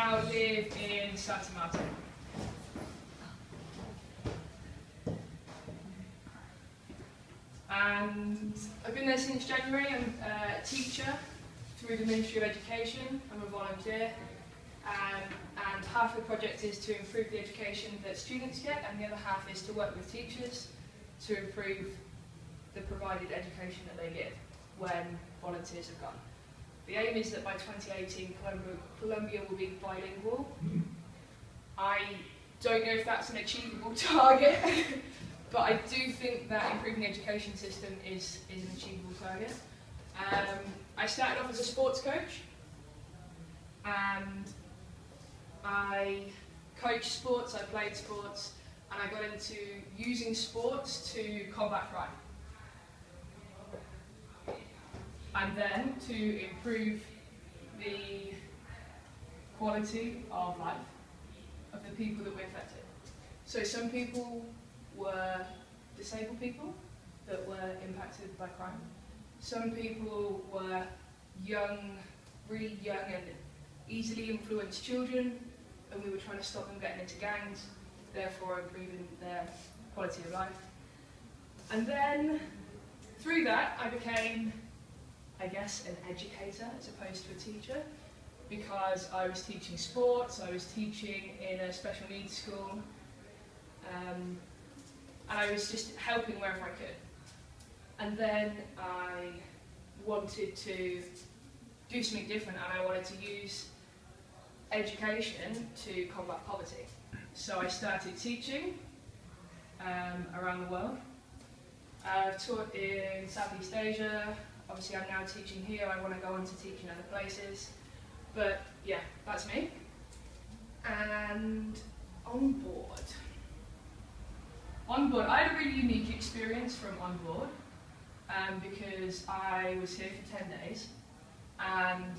now live in Santa Marta. And I've been there since January. I'm a teacher through the Ministry of Education. I'm a volunteer. And half the project is to improve the education that students get, and the other half is to work with teachers to improve the provided education that they get when volunteers have gone. The aim is that by 2018, Columbia will be bilingual. I don't know if that's an achievable target, but I do think that improving the education system is an achievable target. I started off as a sports coach, and I coached sports, I played sports, and I got into using sports to combat crime. And then to improve the quality of life of the people that we affected. So some people were disabled people that were impacted by crime. Some people were young, really young and easily influenced children, and we were trying to stop them getting into gangs, therefore improving their quality of life. And then through that I became, I guess, an educator as opposed to a teacher, because I was teaching sports, I was teaching in a special needs school, and I was just helping wherever I could. And then I wanted to do something different, and I wanted to use education to combat poverty. So I started teaching around the world. I've taught in Southeast Asia. Obviously I'm now teaching here. I want to go on to teach in other places. But yeah, that's me. And On Board. On Board, I had a really unique experience from On Board because I was here for 10 days, and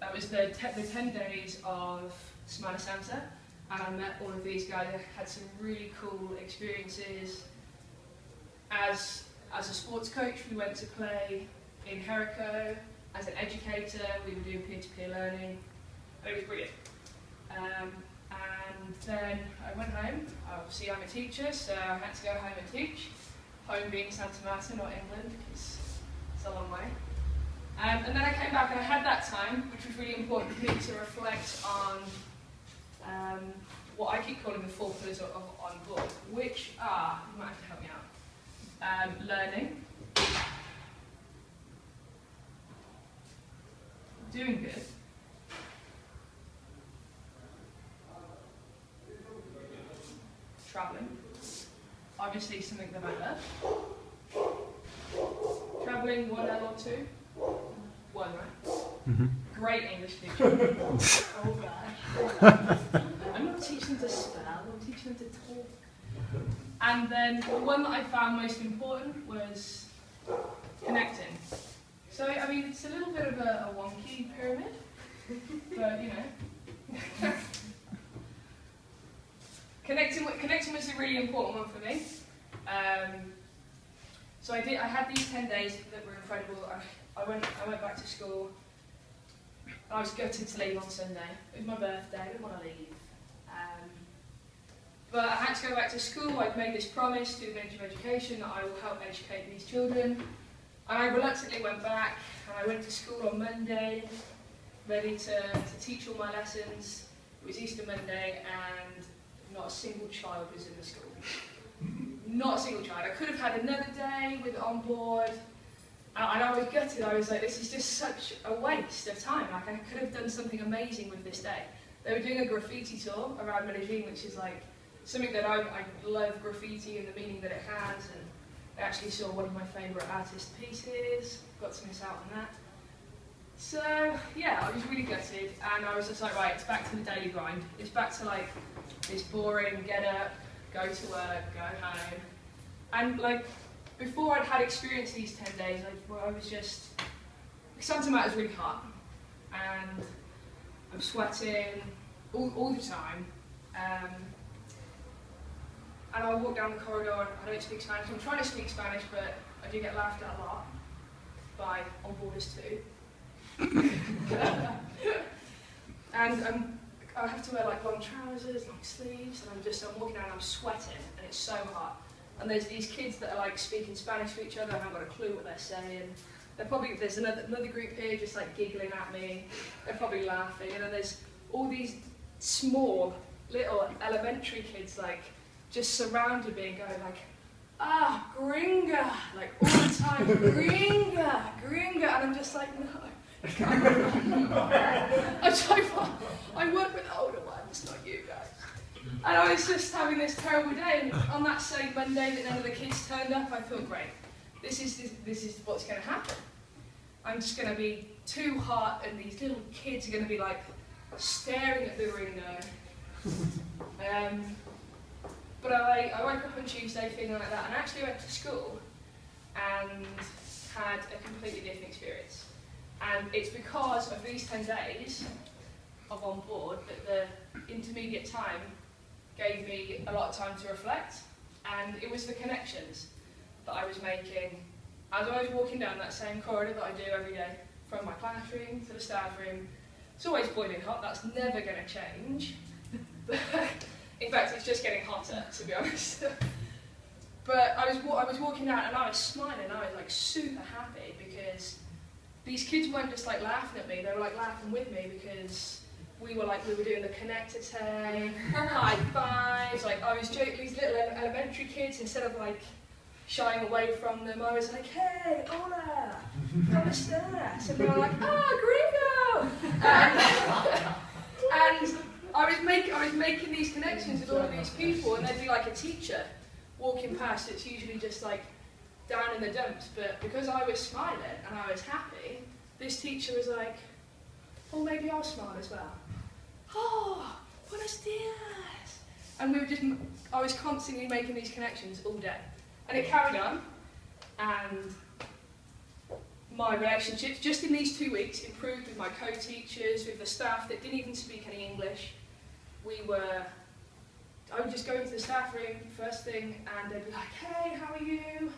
that was the 10 days of Semana Santa, and I met all of these guys. I had some really cool experiences. As a sports coach, we went to play in Jericho. As an educator, we were doing peer-to-peer learning. It was brilliant. And then I went home. Obviously I'm a teacher, so I had to go home and teach. Home being Santa Marta, not England, because it's a long way. And then I came back and I had that time, which was really important for me to reflect on what I keep calling the 4 pillars of On Board, which are, you might have to help me out, learning, doing good, travelling, obviously something that I love, travelling 1 L or 2, 1, right? Mm-hmm. Great English teacher. Oh gosh. I'm not teaching them to spell, I'm teaching them to talk. And then the one that I found most important was connecting. So, I mean, it's a little bit of a wonky pyramid, but you know. Connecting was a really important one for me. So I had these 10 days that were incredible. I went back to school. I was gutted to leave on Sunday. It was my birthday, I didn't want to leave. But I had to go back to school. I'd made this promise to the Ministry of Education that I will help educate these children. And I reluctantly went back, and I went to school on Monday, ready to teach all my lessons. It was Easter Monday, and not a single child was in the school. Not a single child. I could have had another day with On Board, and I was gutted. I was like, this is just such a waste of time. Like, I could have done something amazing with this day. They were doing a graffiti tour around Medellin, which is like something that I love graffiti and the meaning that it has, and I actually saw one of my favourite artist pieces, got to miss out on that. So yeah, I was really gutted, and I was just like, right, it's back to the daily grind. It's back to like this boring, get up, go to work, go home. And like, before I'd had experienced these 10 days, I was just, Santa Marta is really hot, and I'm sweating all the time. And I walk down the corridor and I don't speak Spanish. I'm trying to speak Spanish, but I do get laughed at a lot by on-boarders too. And I have to wear like long trousers, long sleeves, and I'm walking around, I'm sweating, and it's so hot. And there's these kids that are like speaking Spanish to each other, I haven't got a clue what they're saying. There's another group here just like giggling at me, they're probably laughing, and then there's all these small, little elementary kids like just surrounded me and going like, ah, gringa, like all the time, gringa, gringa, and I'm just like, no. I work with older ones, not you guys. And I was just having this terrible day, and on that same Monday that none of the kids turned up, I thought, great, this is what's going to happen. I'm just going to be too hot, and these little kids are going to be like staring at the window. But I woke up on Tuesday feeling like that, and actually went to school and had a completely different experience. And it's because of these 10 days of on board that the intermediate time gave me a lot of time to reflect, and it was the connections that I was making as I was walking down that same corridor that I do every day, from my classroom to the staff room. It's always boiling hot, that's never going to change. In fact, it's just getting hotter, to be honest. But I was walking down and I was smiling, I was like super happy because these kids weren't just like laughing at me, they were like laughing with me because we were doing the connector tag, high fives, like I was joking, these little elementary kids, instead of like shying away from them, I was like, hey, hola, ¿cómo estás? And they were like, gringo! And I was making these connections with all of these people, and there'd be like a teacher walking past, it's usually just like down in the dumps, but because I was smiling and I was happy, this teacher was like, well, maybe I'll smile as well. Oh, buenos dias! And I was constantly making these connections all day. And it carried on, and my relationships, just in these 2 weeks, improved with my co-teachers, with the staff that didn't even speak any English. I would just go into the staff room first thing, and they'd be like, hey, how are you?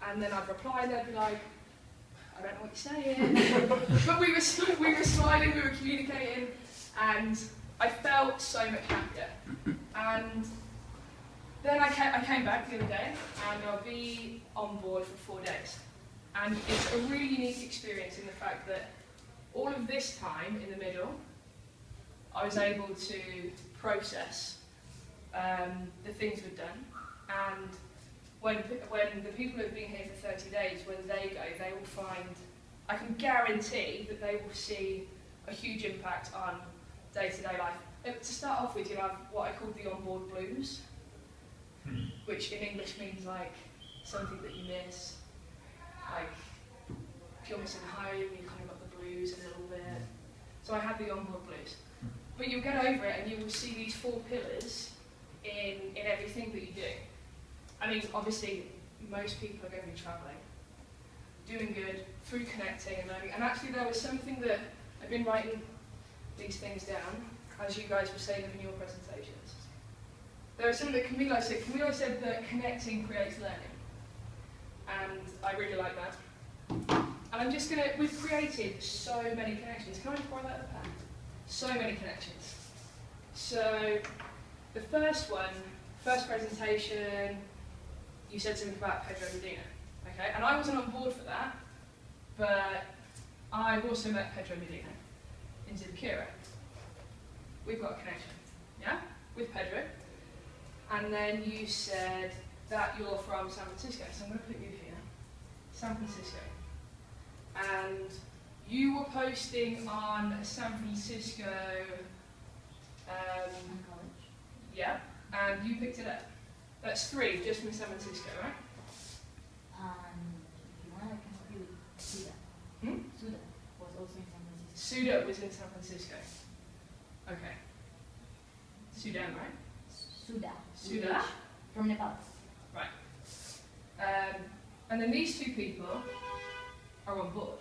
And then I'd reply, and they'd be like, I don't know what you're saying. But we were smiling, we were communicating, and I felt so much happier. And then I came back the other day, and I'll be on board for 4 days. And it's a really unique experience in the fact that all of this time in the middle, I was able to process the things we've done. And when the people who have been here for 30 days, when they go, they will find, I can guarantee that they will see a huge impact on day-to-day life. To start off with, you have what I call the onboard blues, which in English means like something that you miss. Like if you're missing home, you kind of got the blues a little bit. So I had the onboard blues. But you'll get over it and you will see these 4 pillars in everything that you do. I mean, obviously, most people are going to be travelling, doing good, through connecting and learning. And actually there was something that, I've been writing these things down, as you guys were saying them in your presentations. There was something that Camilo said. Camilo said that connecting creates learning. And I really like that. And I'm just we've created so many connections. Can I just borrow that at the pen? So many connections. So, the first presentation, you said something about Pedro Medina. Okay, and I wasn't on board for that, but I've also met Pedro Medina in Zibakira. We've got a connection, yeah, with Pedro. And then you said that you're from San Francisco, so I'm going to put you here. San Francisco. And you were posting on San Francisco, yeah, and you picked it up. That's 3, just from San Francisco, right? If you want, I can help you with Suda. Suda was also in San Francisco. Suda was in San Francisco. Okay. Sudan, right? Suda. Suda? From Nepal. Right. And then these 2 people are on board.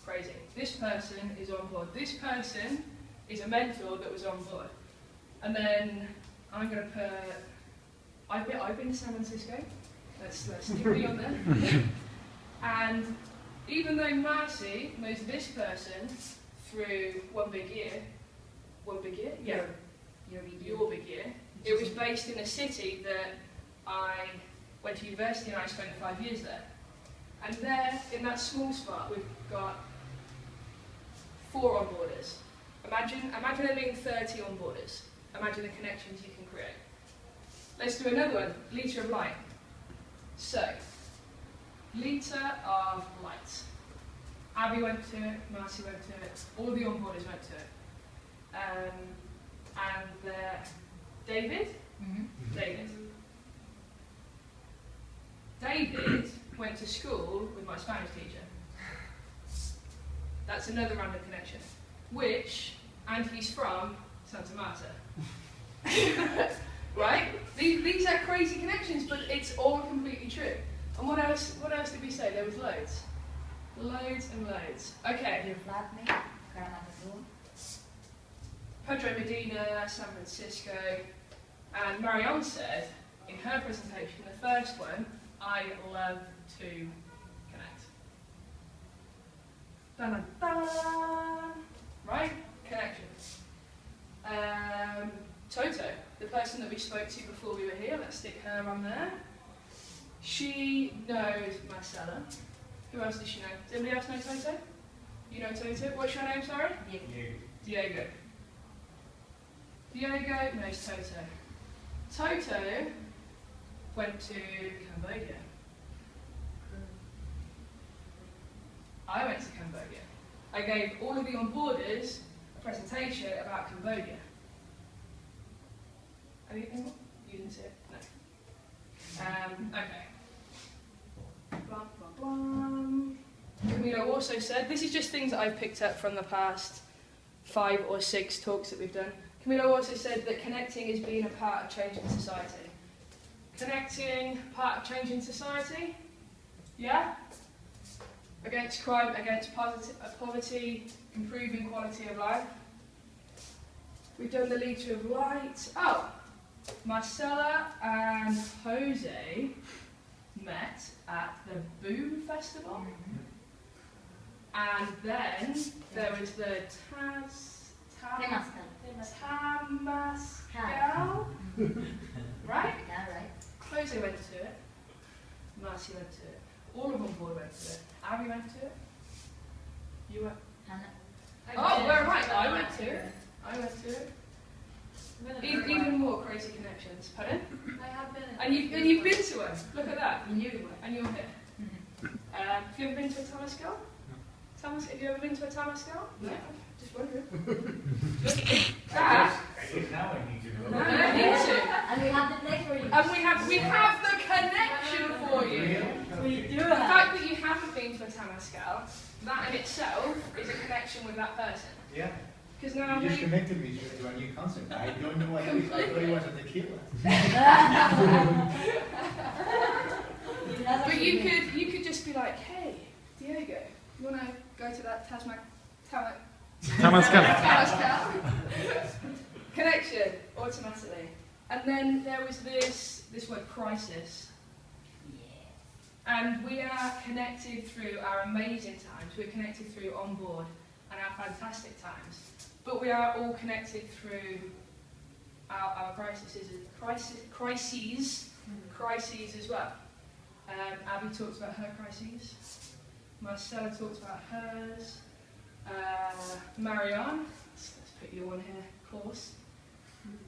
Crazy. This person is on board. This person is a mentor that was on board. And then I'm going to put, I've been to San Francisco. Let's stick me on there. And even though Marcy knows this person through one big year. One big year? Yeah. Your big year. It was based in a city that I went to university and I spent 5 years there. And there, in that small spot, we've got 4 onboarders. Imagine there being 30 onboarders. Imagine the connections you can create. Let's do another one, Litre of Light. So, Litre of Light. Abby went to it, Marcy went to it, all the onboarders went to it. And David? David. David went to school with my Spanish teacher. That's another random connection. And he's from Santa Marta. Right? These are crazy connections, but it's all completely true. And what else did we say? There was loads. Loads and loads. Okay. Your flatmate, Karamazoo. Pedro Medina, San Francisco. And Marianne said, in her presentation, the first one, I love to connect. Dun, dun, dun. Right? Connections. Toto, the person that we spoke to before we were here, let's stick her on there. She knows Marcella. Who else does she know? Does anybody else know Toto? You know Toto? What's your name, sorry? Diego. Diego knows Toto. Toto went to Cambodia. I went to Cambodia. I gave all of the onboarders a presentation about Cambodia. Anything more? You didn't see it? No. Okay. Blah, blah, blah. Camilo also said, this is just things that I've picked up from the past 5 or 6 talks that we've done. Camilo also said that connecting is being a part of changing society. Connecting, part of changing society? Yeah? Against crime, against poverty, improving quality of life. We've done the Litre of Light. Oh! Marcella and Jose met at the Boom Festival. And then there was the Tamascal. Right? Yeah, right. Jose went to it. Marcy went to it. All of them board went to it. Abby went to it. You went. Oh, where am I? I went to it. I went to it. Even more crazy connections. Pardon? I have been. And you've been to one. Look at that. In Uruguay. And you're here. Have you ever been to a Tamascal? Have you ever been to a Tamascal? No. Just wondering. That. Now I need to go. No, I need to. And we have the place for you. And we have the connection for you. We do The fact that you haven't been to a Tamascal, that in itself is a connection with that person. Yeah. Because now You just connected me to a new concept. I don't know what it is. I thought it was a tequila. But you could just be like, hey, Diego, you want to go to that Tamascal connection automatically. And then there was this word crisis. And we are connected through our amazing times. We're connected through onboard and our fantastic times. But we are all connected through our crises as well. Abby talks about her crises. Marcella talks about hers. Marianne, let's put you on here, of course.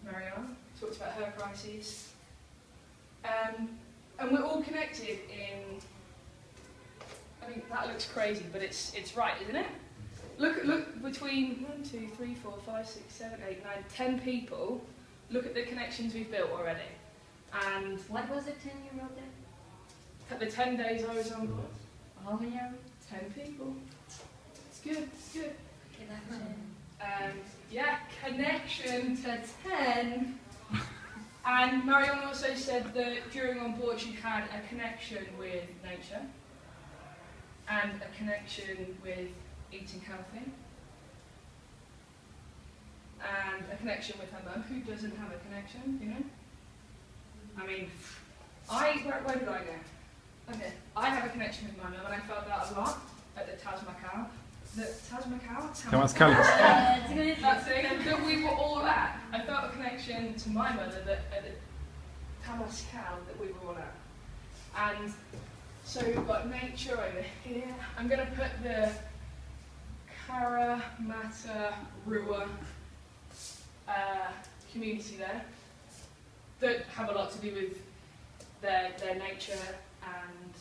Marianne talks about her crises. And we're all connected in, I mean, that looks crazy, but it's right, isn't it? Look between 1, 2, 3, 4, 5, 6, 7, 8, 9, 10 people. Look at the connections we've built already. And what was it 10 you wrote there? The 10 days I was on board. How many are we? 10 people. It's good, it's good. Connection. Yeah, connection to 10. And Marianne also said that during on board she had a connection with nature and a connection with eating healthy and a connection with her mum. Who doesn't have a connection, you know? I mean, where did I go? Okay, I have a connection with my mum and I felt that a lot at the Taj Mahal. the Taj Mahal, Temazcal. that thing that we were all at. I felt a connection to my mother that at the Temazcal that we were all at. And so we've got nature over here. I'm going to put the Karamata-Rua community there that have a lot to do with their nature, and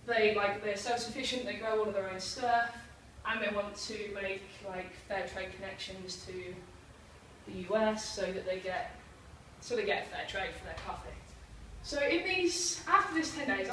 they're self-sufficient, they grow all of their own stuff, and they want to make like fair trade connections to the US so that they get fair trade for their coffee. So after this 10 days,